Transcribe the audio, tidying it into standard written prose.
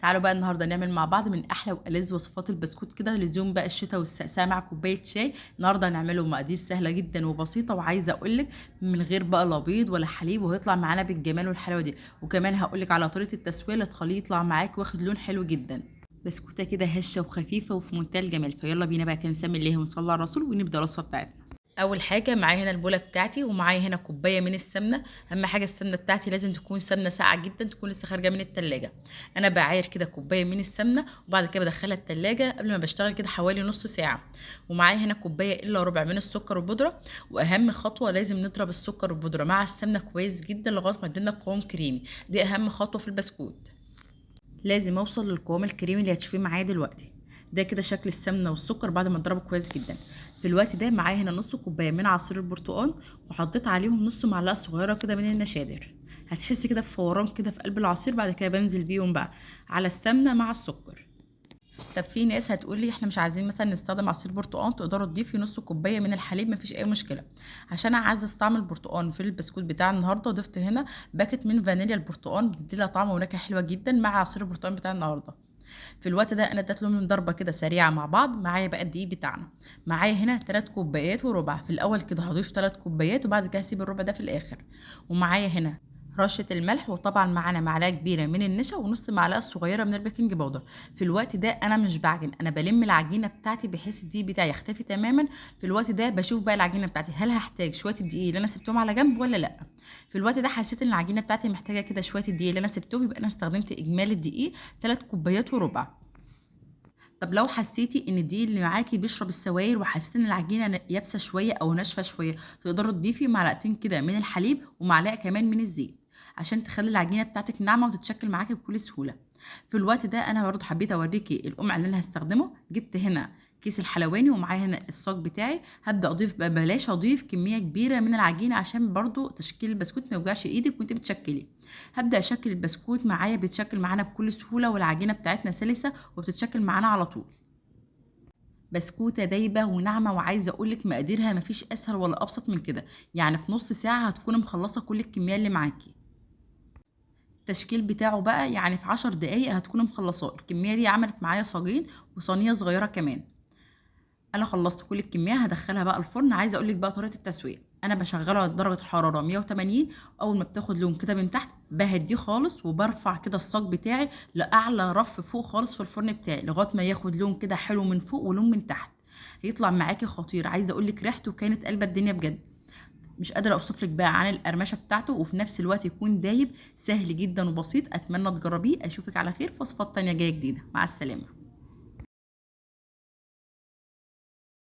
تعالوا بقى النهارده نعمل مع بعض من احلى والذ وصفات البسكوت كده لزوم بقى الشتاء والسقساء مع كوبايه شاي. النهارده هنعمله مقادير سهله جدا وبسيطه، وعايزه اقول لك من غير بقى لا بيض ولا حليب، وهيطلع معانا بالجمال والحلاوه دي. وكمان هقول لك على طريقه التسويه اللي تخليه يطلع معاك واخد لون حلو جدا. بسكوته كده هشه وخفيفه وفي منتهى الجمال. فيلا بينا بقى كده نسمي الله ونصلي على الرسول ونبدا الوصفه بتاعتنا. اول حاجه معايا هنا البوله بتاعتي، ومعايا هنا كوبايه من السمنه. اهم حاجه السمنه بتاعتي لازم تكون سمنه ساقعه جدا، تكون لسه خارجه من التلاجة. انا بعاير كده كوبايه من السمنه، وبعد كده بدخلها التلاجة قبل ما بشتغل كده حوالي نص ساعه. ومعايا هنا كوبايه الا ربع من السكر والبودره. واهم خطوه لازم نضرب السكر والبودره مع السمنه كويس جدا لغايه ما تدينا قوام كريمي. دي اهم خطوه في البسكوت. لازم اوصل للقوام الكريمي اللي هتشوفيه معايا دلوقتي. ده كده شكل السمنه والسكر بعد ما اضربه كويس جدا. في الوقت ده معايا هنا نص كوبايه من عصير البرتقال، وحطيت عليهم نص معلقه صغيره كده من النشادر. هتحسي كده بفوران كده في قلب العصير. بعد كده بنزل بيهم بقى على السمنه مع السكر. طب في ناس هتقولي احنا مش عايزين مثلا نستخدم عصير برتقال، تقدروا تضيفي نص كوبايه من الحليب، مفيش اي مشكله. عشان اعزز طعم البرتقال في البسكوت بتاع النهارده ضفت هنا باكت من فانيليا البرتقال، بتدي لها طعم ونكهه حلوه جدا مع عصير البرتقال بتاع النهارده. في الوقت ده انا اديت لهم ضربه كده سريعه مع بعض. معايا بقى الدقيق بتاعنا. معايا هنا 3 كوبايات وربع. في الاول كده هضيف 3 كوبايات، وبعد كده هسيب الربع ده في الاخر. ومعايا هنا رشة الملح، وطبعا معانا معلقة كبيرة من النشا ونص معلقة صغيرة من البيكنج باودر. في الوقت ده انا مش بعجن، انا بلم العجينة بتاعتي بحيث الدقيق بتاعي يختفي تماما. في الوقت ده بشوف بقى العجينة بتاعتي هل هحتاج شوية الدقيق اللي انا سبتهم على جنب ولا لا. في الوقت ده حسيت ان العجينة بتاعتي محتاجة كده شوية الدقيق اللي انا سبتهم، يبقى انا استخدمت اجمالي الدقيق 3 كوبايات وربع. طب لو حسيتي ان الدقيق اللي معاكي بيشرب السوائل، وحسيتي ان العجينه يابسه شويه او ناشفه شويه، تقدروا تضيفي معلقتين كده من الحليب ومعلقه كمان من الزيت، عشان تخلي العجينه بتاعتك ناعمه وتتشكل معاكي بكل سهوله. في الوقت ده انا برضو حبيت اوريكي القمع اللي انا هستخدمه. جبت هنا كيس الحلواني، ومعايا هنا الصاج بتاعي. هبدا اضيف بقى، بلاش اضيف كميه كبيره من العجينه عشان برضو تشكيل البسكوت ما يوجعش ايدك وانت بتشكلي. هبدا اشكل البسكوت معايا، بيتشكل معانا بكل سهوله، والعجينه بتاعتنا سلسه وبتتشكل معانا على طول. بسكوتة دايبة وناعمة، وعايزة اقولك مقاديرها مفيش اسهل ولا ابسط من كده. يعني في نص ساعة هتكوني مخلصة كل الكمية اللي معاكي. التشكيل بتاعه بقى يعني في 10 دقايق هتكوني مخلصاه. الكمية دي عملت معايا صاجين وصينية صغيرة كمان. انا خلصت كل الكميه، هدخلها بقى الفرن. عايزه اقول لك بقى طريقه التسويه. انا بشغله على درجه الحراره 180. اول ما بتاخد لون كده من تحت بهديه خالص، وبرفع كده الصاج بتاعي لاعلى رف فوق خالص في الفرن بتاعي، لغايه ما ياخد لون كده حلو من فوق ولون من تحت. هيطلع معاكي خطير. عايزه اقول لك ريحته كانت قلبه الدنيا بجد. مش قادره اوصف لك بقى عن القرمشه بتاعته، وفي نفس الوقت يكون دايب. سهل جدا وبسيط. اتمنى تجربيه. اشوفك على خير في وصفات تانية جايه جديده. مع السلامه.